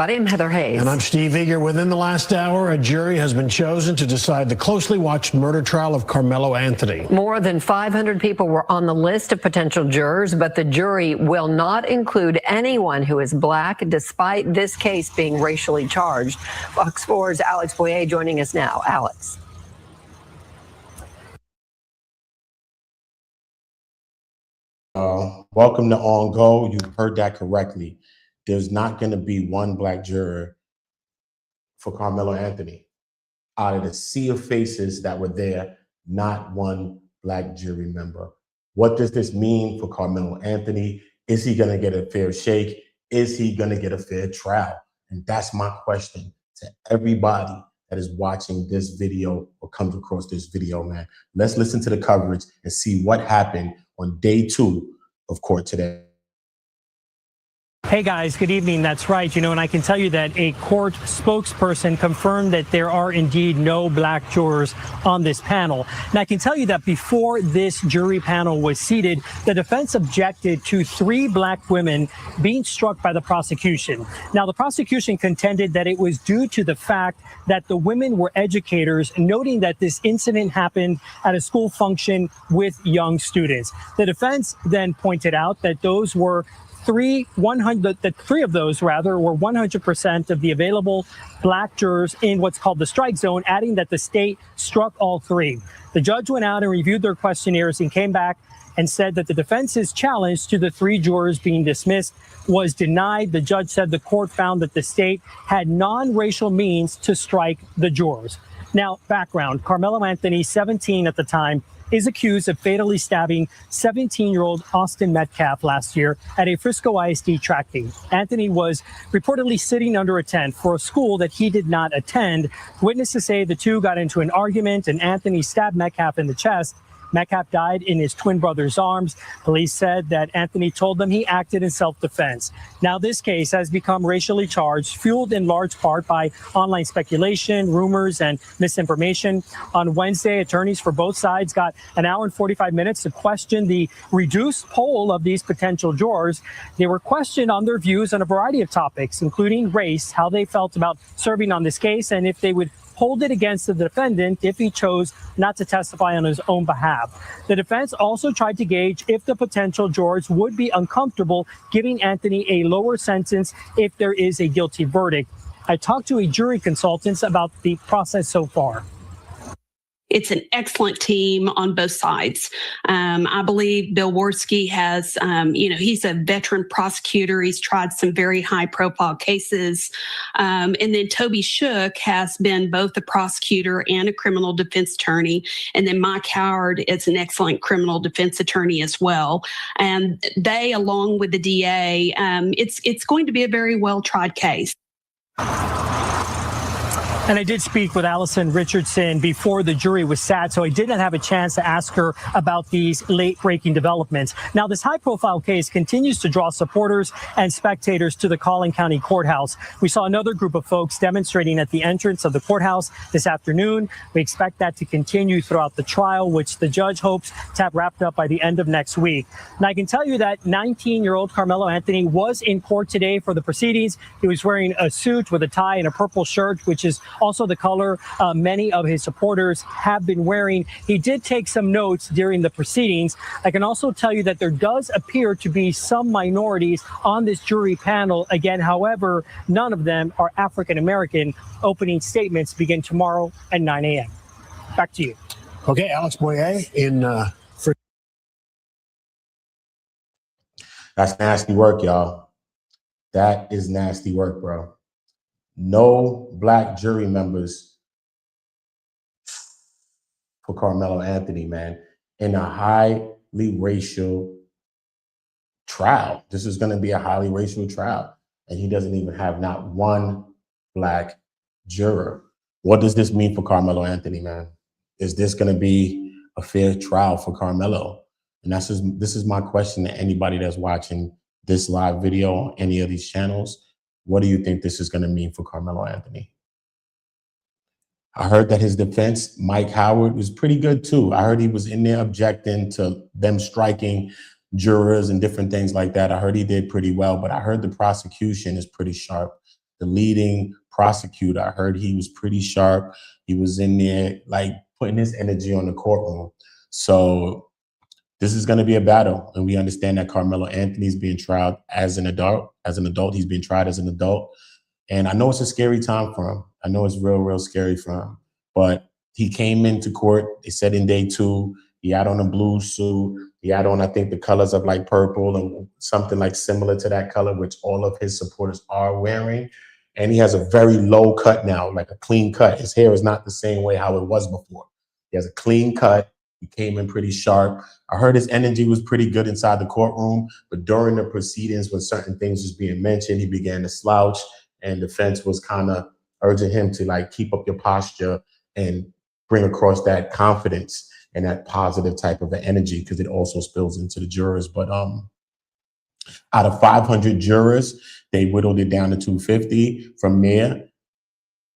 I'm Heather Hayes. And I'm Steve Eager. Within the last hour, a jury has been chosen to decide the closely watched murder trial of Karmelo Anthony. More than 500 people were on the list of potential jurors, but the jury will not include anyone who is black, despite this case being racially charged. Fox 4's Alex Boyer joining us now. Alex. Welcome to On Go. You heard that correctly. There's not going to be one black juror for Karmelo Anthony. Out of the sea of faces that were there, not one black jury member. What does this mean for Karmelo Anthony? Is he going to get a fair shake? Is he going to get a fair trial? And that's my question to everybody that is watching this video or comes across this video, man. Let's listen to the coverage and see what happened on day 2 of court today. Hey guys, good evening. That's right. And I can tell you that a court spokesperson confirmed that there are indeed no black jurors on this panel. And I can tell you that before this jury panel was seated, the defense objected to 3 black women being struck by the prosecution. Now, the prosecution contended that it was due to the fact that the women were educators, noting that this incident happened at a school function with young students. The defense then pointed out that those were three of those were 100% of the available black jurors in what's called the strike zone, adding that the state struck all 3. The judge went out and reviewed their questionnaires and came back and said that the defense's challenge to the 3 jurors being dismissed was denied. The judge said the court found that the state had non-racial means to strike the jurors. Now, background, Karmelo Anthony, 17 at the time, is accused of fatally stabbing 17-year-old Austin Metcalf last year at a Frisco ISD track meet. Anthony was reportedly sitting under a tent for a school that he did not attend. Witnesses say the two got into an argument and Anthony stabbed Metcalf in the chest. Metcalf died in his twin brother's arms. Police said that Anthony told them he acted in self-defense. Now, this case has become racially charged, fueled in large part by online speculation, rumors, and misinformation. On Wednesday, attorneys for both sides got an hour and 45 minutes to question the reduced poll of these potential jurors. They were questioned on their views on a variety of topics, including race, how they felt about serving on this case, and if they would hold it against the defendant if he chose not to testify on his own behalf. The defense also tried to gauge if the potential jurors would be uncomfortable giving Anthony a lower sentence if there is a guilty verdict. I talked to a jury consultant about the process so far. It's an excellent team on both sides. I believe Bill Worski has, he's a veteran prosecutor. He's tried some very high-profile cases. And then Toby Shook has been both a prosecutor and a criminal defense attorney. And then Mike Howard is an excellent criminal defense attorney as well. And they, along with the DA, it's going to be a very well-tried case. And I did speak with Allison Richardson before the jury was sat, so I did not have a chance to ask her about these late-breaking developments. Now, this high-profile case continues to draw supporters and spectators to the Collin County Courthouse. We saw another group of folks demonstrating at the entrance of the courthouse this afternoon. We expect that to continue throughout the trial, which the judge hopes to have wrapped up by the end of next week. And I can tell you that 19-year-old Karmelo Anthony was in court today for the proceedings. He was wearing a suit with a tie and a purple shirt, which is also the color many of his supporters have been wearing. He did take some notes during the proceedings. I can also tell you that there does appear to be some minorities on this jury panel. Again, however, none of them are African American. Opening statements begin tomorrow at 9 a.m. Back to you. Okay, Alex Boyer in That's nasty work, y'all. That is nasty work, bro. No black jury members for Karmelo Anthony, man, in a highly racial trial. This is going to be a highly racial trial, and he doesn't even have not one black juror. What does this mean for Karmelo Anthony, man? Is this going to be a fair trial for Karmelo? And this is my question to anybody that's watching this live video on any of these channels. What do you think this is going to mean for Karmelo Anthony? I heard that his defense, Mike Howard, was pretty good too. I heard he was in there objecting to them striking jurors and different things like that. I heard he did pretty well, but I heard the prosecution is pretty sharp. the leading prosecutor. I heard he was pretty sharp. He was in there like putting his energy on the courtroom. So this is going to be a battle, and we understand that Karmelo Anthony's being tried as an adult. He's being tried as an adult, and I know it's a scary time for him. I know it's real scary for him. But he came into court. They said in day 2, he had on a blue suit. He had on, I think, the colors of like purple and something like similar to that color, which all of his supporters are wearing. And he has a very low cut now, like a clean cut. His hair is not the same way how it was before. He has a clean cut. He came in pretty sharp. I heard his energy was pretty good inside the courtroom, but during the proceedings, when certain things was being mentioned, he began to slouch, and defense was kind of urging him to like keep up your posture and bring across that confidence and that positive type of an energy, because it also spills into the jurors. But out of 500 jurors, they whittled it down to 250 from there.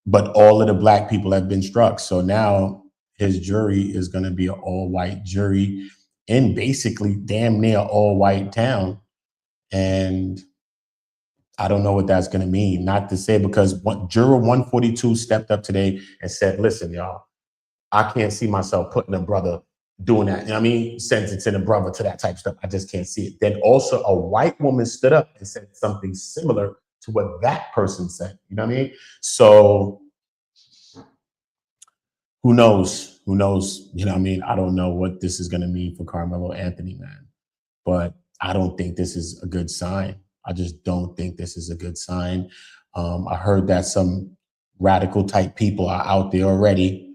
But all of the black people have been struck. So now his jury is going to be an all-white jury in basically damn near all-white town. And I don't know what that's going to mean. Not to say, because juror 142 stepped up today and said, listen, y'all, I can't see myself putting a brother doing that. You know what I mean? Sentencing a brother to that type of stuff. I just can't see it. Then also a white woman stood up and said something similar to what that person said. You know what I mean? So who knows? Who knows? You know what I mean? I don't know what this is going to mean for Karmelo Anthony, man. But I don't think this is a good sign. I just don't think this is a good sign. I heard that some radical type people are out there already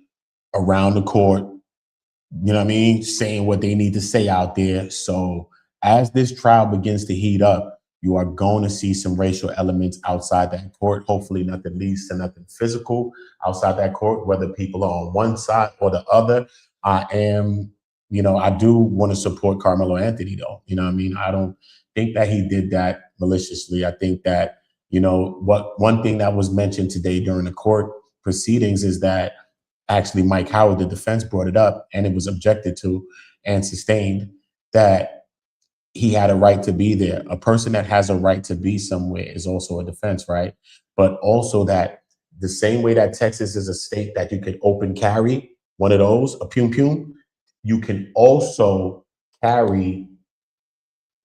around the court, you know what I mean, saying what they need to say out there. So as this trial begins to heat up, you are going to see some racial elements outside that court. Hopefully nothing leads to nothing physical outside that court, whether people are on one side or the other. I do want to support Karmelo Anthony, though. You know what I mean? I don't think that he did that maliciously. I think that, one thing that was mentioned today during the court proceedings is that actually Mike Howard, the defense, brought it up, and it was objected to and sustained, that he had a right to be there. A person that has a right to be somewhere is also a defense, right? But also that the same way that Texas is a state that you could open carry one of those, a Pum Pum, you can also carry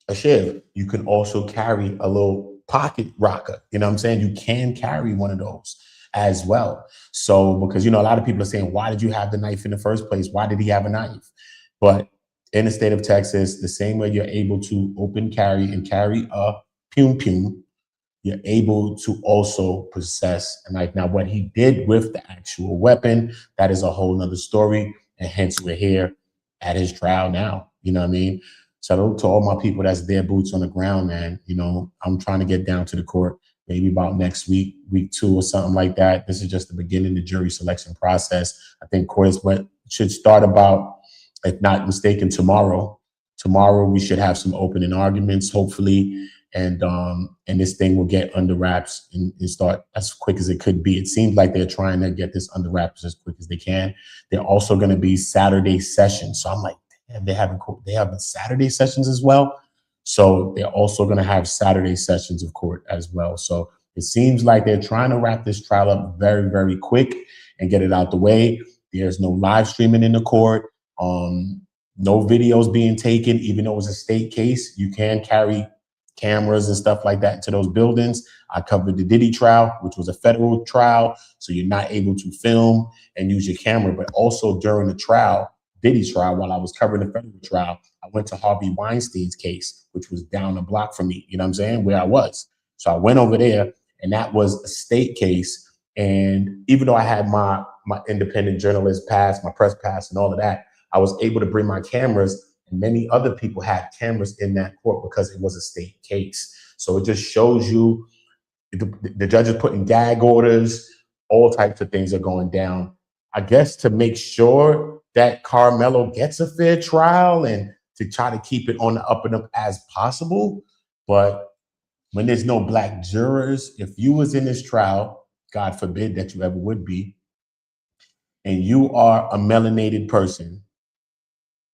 a shiv. You can also carry a little pocket rocker. You know what I'm saying? You can carry one of those as well. So, because, a lot of people are saying, why did you have the knife in the first place? Why did he have a knife? But in the state of Texas, the same way you're able to open carry and carry a Pum Pum, you're able to also possess a knife. Now, what he did with the actual weapon, that is a whole nother story. And hence we're here at his trial now. You know what I mean? So to all my people that's there, boots on the ground, man, I'm trying to get down to the court maybe about next week, week 2 or something like that. This is just the beginning of the jury selection process. I think court should start about, if not mistaken, tomorrow. Tomorrow we should have some opening arguments, hopefully, and this thing will get under wraps and start as quick as it could be. It seems like they're trying to get this under wraps as quick as they can. They're also going to be Saturday sessions, so I'm like, damn, they have Saturday sessions as well. So they're also going to have Saturday sessions of court as well. So it seems like they're trying to wrap this trial up very, very quick and get it out the way. There's no live streaming in the court. No videos being taken, even though it was a state case. You can carry cameras and stuff like that into those buildings. I covered the Diddy trial, which was a federal trial, so you're not able to film and use your camera. But also during the trial, Diddy's trial, while I was covering the federal trial, I went to Harvey Weinstein's case, which was down the block from me, you know what I'm saying, where I was. So I went over there, and that was a state case. And even though I had my independent journalist pass, my press pass and all of that, I was able to bring my cameras, and many other people had cameras in that court because it was a state case. So it just shows you the judge is putting gag orders, all types of things are going down, I guess, to make sure that Karmelo gets a fair trial and to try to keep it on the up and up as possible. But when there's no black jurors, if you was in this trial, God forbid that you ever would be, and you are a melanated person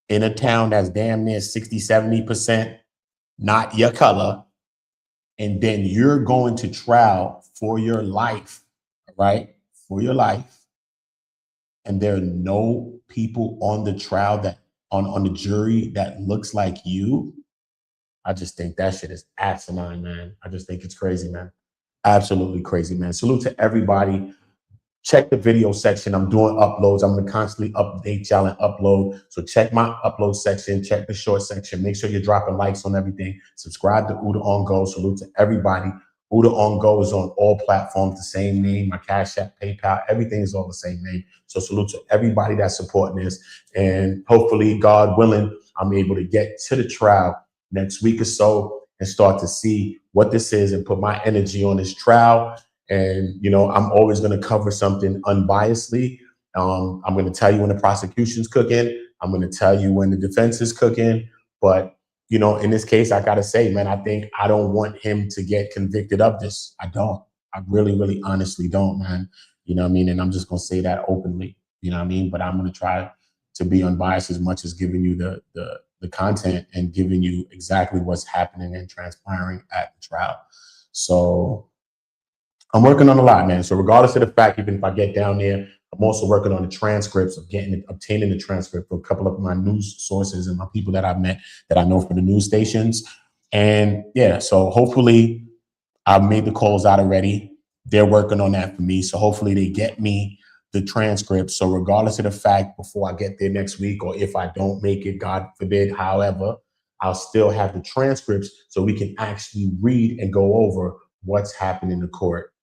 in a town that's damn near 60, 70% not your color, and then you're going to trial for your life, right? For your life. And there are no people on the trial that on the jury that looks like you. I just think that shit is asinine, man. I just think it's crazy, man. Absolutely crazy, man. Salute to everybody. Check the video section. I'm doing uploads. I'm going to constantly update y'all and upload. So check my upload section. Check the short section. Make sure you're dropping likes on everything. Subscribe to Uda On Go. Salute to everybody. Uda On Go is on all platforms. The same name. My Cash App, PayPal, everything is all the same name. So salute to everybody that's supporting this. And hopefully, God willing, I'm able to get to the trial next week or so and start to see what this is and put my energy on this trial. And, you know, I'm always going to cover something unbiasedly. I'm going to tell you when the prosecution's cooking. I'm going to tell you when the defense is cooking. But, you know, in this case, I got to say, man, I don't want him to get convicted of this. I don't. I really, really honestly don't, man. You know what I mean? And I'm just going to say that openly. You know what I mean? But I'm going to try to be unbiased as much as giving you the content and giving you exactly what's happening and transpiring at the trial. So I'm working on a lot, man. So regardless of the fact, even if I get down there, I'm also working on the transcripts of obtaining the transcript for a couple of my news sources and my people that I've met that I know from the news stations. And yeah, so hopefully I've made the calls out already. They're working on that for me. So hopefully they get me the transcript. So regardless of the fact, before I get there next week, or if I don't make it, God forbid, however, I'll still have the transcripts so we can actually read and go over what's happened in the court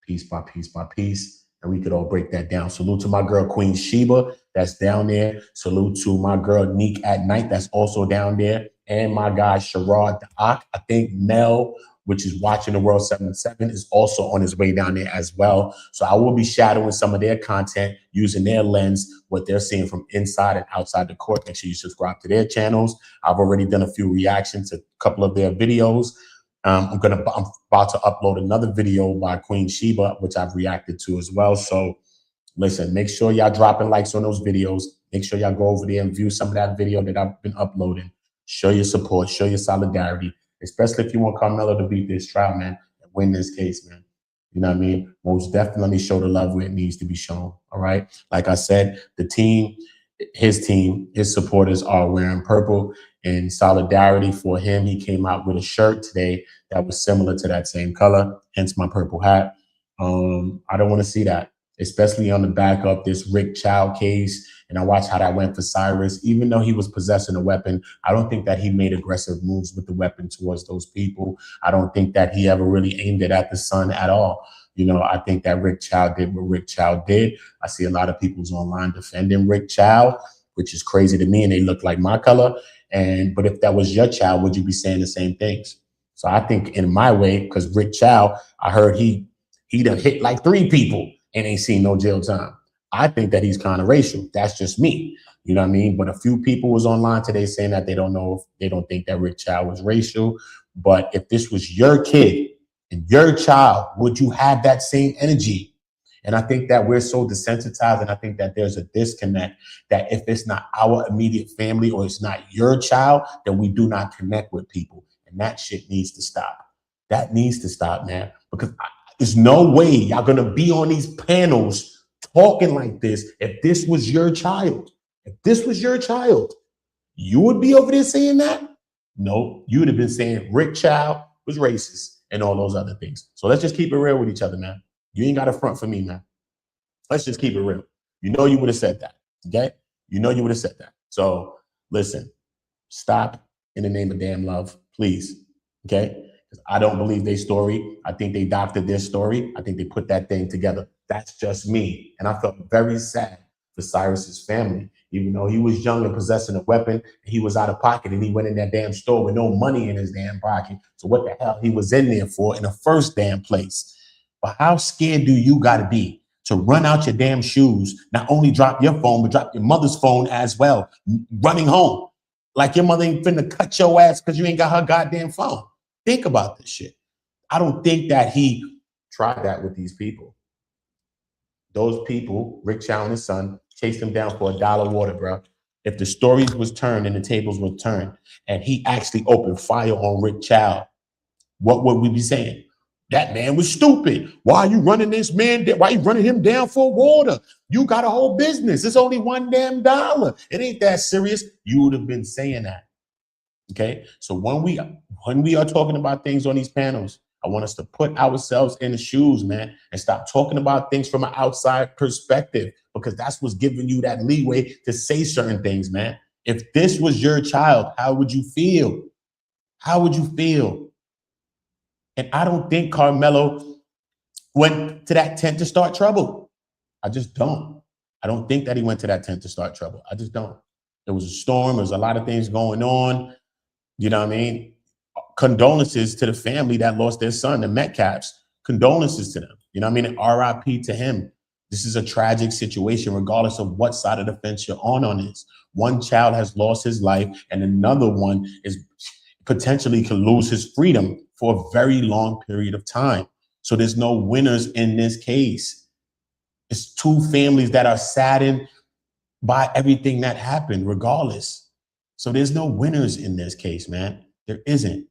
piece by piece by piece, and we could all break that down. Salute to my girl, Queen Sheba, that's down there. Salute to my girl, Neek at Night, that's also down there. And my guy, Sherrod the Ak. I think Mel, which is watching the World 77, is also on his way down there as well. So I will be shadowing some of their content using their lens, what they're seeing from inside and outside the court. Make sure you subscribe to their channels. I've already done a few reactions to a couple of their videos. I'm about to upload another video by Queen Sheba, which I've reacted to as well. So listen, make sure y'all dropping likes on those videos. Make sure y'all go over there and view some of that video that I've been uploading. Show your support, show your solidarity, especially if you want Karmelo to beat this trial, man, and win this case, man. You know what I mean? Most definitely show the love where it needs to be shown. All right. Like I said, the team, his supporters are wearing purple in solidarity for him. He came out with a shirt today that was similar to that same color, hence my purple hat. I don't want to see that, especially on the back of this Rick Child case. And I watched how that went for Cyrus. Even though he was possessing a weapon, I don't think that he made aggressive moves with the weapon towards those people. I don't think that he ever really aimed it at the son at all. You know, I think that Rick Child did what Rick Child did. I see a lot of people's online defending Rick Child, which is crazy to me, and they look like my color. But if that was your child, would you be saying the same things? So I think in my way, because Rick Child, I heard he done hit like 3 people and ain't seen no jail time. I think that he's kind of racial. That's just me. You know what I mean? But a few people was online today saying that they don't think that Rick Child was racial. But if this was your kid and your child, would you have that same energy? And I think that we're so desensitized, and I think that there's a disconnect that if it's not our immediate family or it's not your child, then we do not connect with people. And that shit needs to stop. That needs to stop, man, because there's no way y'all going to be on these panels talking like this if this was your child. If this was your child, you would be over there saying that? No, you would have been saying Rick Child was racist and all those other things. So let's just keep it real with each other, man. You ain't got a front for me, man. Let's just keep it real. You know you would have said that, okay? You know you would have said that. So listen, stop in the name of damn love, please, okay? Because I don't believe their story. I think they doctored their story. I think they put that thing together. That's just me. And I felt very sad for Cyrus's family. Even though he was young and possessing a weapon, he was out of pocket and he went in that damn store with no money in his damn pocket. So what the hell he was in there for in the first damn place? But how scared do you got to be to run out your damn shoes, not only drop your phone, but drop your mother's phone as well, running home? Like your mother ain't finna cut your ass because you ain't got her goddamn phone. Think about this shit. I don't think that he tried that with these people. Those people, Rick Child and his son, chased him down for $1 water, bro. If the stories was turned and the tables were turned and he actually opened fire on Rick Child, what would we be saying? That man was stupid. Why are you running this man? Why are you running him down for water? You got a whole business. It's only $1 damn. It ain't that serious. You would have been saying that. Okay. So when we are talking about things on these panels, I want us to put ourselves in the shoes, man, and stop talking about things from an outside perspective, because that's what's giving you that leeway to say certain things, man. If this was your child, how would you feel? How would you feel? And I don't think Karmelo went to that tent to start trouble. I just don't. I don't think that he went to that tent to start trouble. I just don't. There was a storm. There was a lot of things going on. You know what I mean? Condolences to the family that lost their son, the Metcalfs. Condolences to them. You know what I mean? RIP to him. This is a tragic situation, regardless of what side of the fence you're on this. One child has lost his life, and another one is potentially could lose his freedom for a very long period of time. So there's no winners in this case. It's two families that are saddened by everything that happened, regardless. So there's no winners in this case, man. There isn't.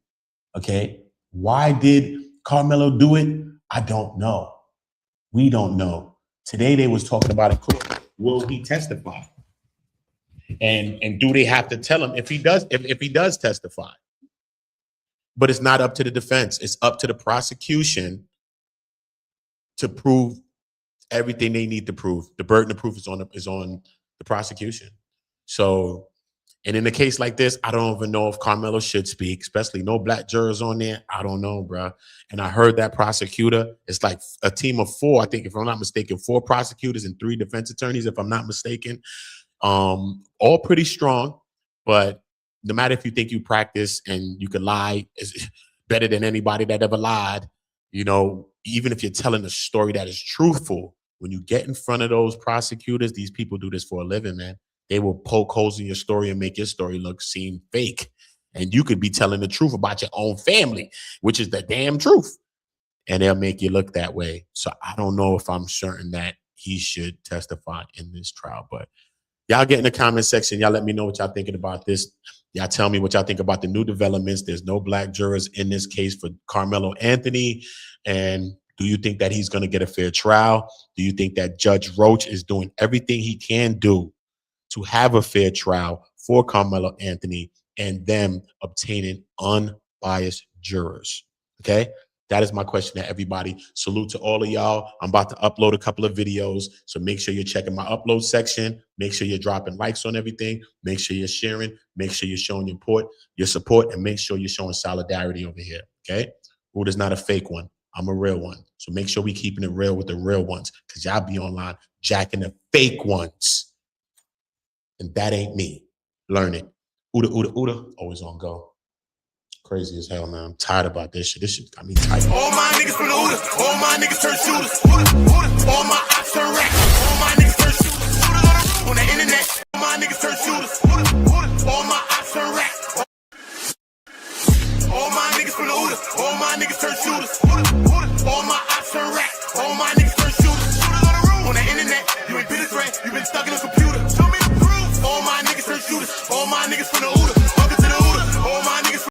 Okay. Why did Karmelo do it? I don't know. We don't know. Today they was talking about a court. Will he testify? And do they have to tell him if he does testify? But it's not up to the defense. It's up to the prosecution to prove everything they need to prove. The burden of proof is on the prosecution. So, and in a case like this, I don't even know if Karmelo should speak, especially no black jurors on there. I don't know, bro. And I heard that prosecutor, it's like a team of 4, I think, if I'm not mistaken, 4 prosecutors and 3 defense attorneys, if I'm not mistaken. All pretty strong, but no matter if you think you practice and you can lie, is better than anybody that ever lied. You know, even if you're telling a story that is truthful, when you get in front of those prosecutors, these people do this for a living, man. They will poke holes in your story and make your story seem fake. And you could be telling the truth about your own family, which is the damn truth. And they'll make you look that way. So I don't know if I'm certain that he should testify in this trial, but y'all get in the comment section. Y'all let me know what y'all thinking about this. Y'all tell me what y'all think about the new developments. There's no black jurors in this case for Karmelo Anthony. And do you think that he's going to get a fair trial? Do you think that Judge Roach is doing everything he can do to have a fair trial for Karmelo Anthony and them obtaining unbiased jurors? Okay. That is my question to everybody. Salute to all of y'all. I'm about to upload a couple of videos, so make sure you're checking my upload section. Make sure you're dropping likes on everything. Make sure you're sharing. Make sure you're showing your support, and make sure you're showing solidarity over here, okay? Rude is not a fake one. I'm a real one. So make sure we keeping it real with the real ones, because y'all be online jacking the fake ones. And that ain't me. Learn it. Uda, uda, uda. Always on go. Crazy as hell, man. I'm tired about this shit. This shit got me tight. All my niggas from the Uda. All my niggas turn shooters. All my ops turn racks. All my niggas turn shooters.